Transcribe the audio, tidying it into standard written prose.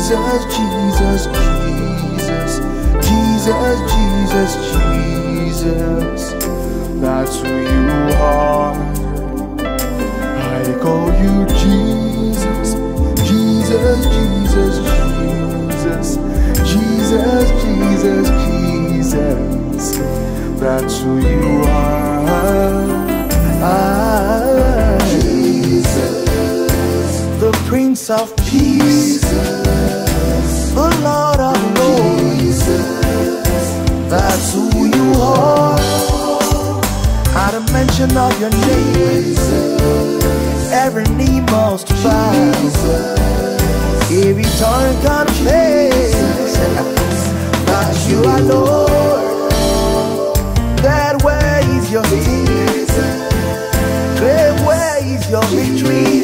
Jesus, Jesus, Jesus, Jesus, Jesus, Jesus. That's who you are. I call you Jesus, Jesus, Jesus, Jesus, Jesus, Jesus, Jesus. That's who you are. Jesus, the Prince of Peace, the Lord of Lords. That's who you are. At the mention of your name, every knee must bow, every tongue confess that you are Lord. That way is your peace, that way is your victory.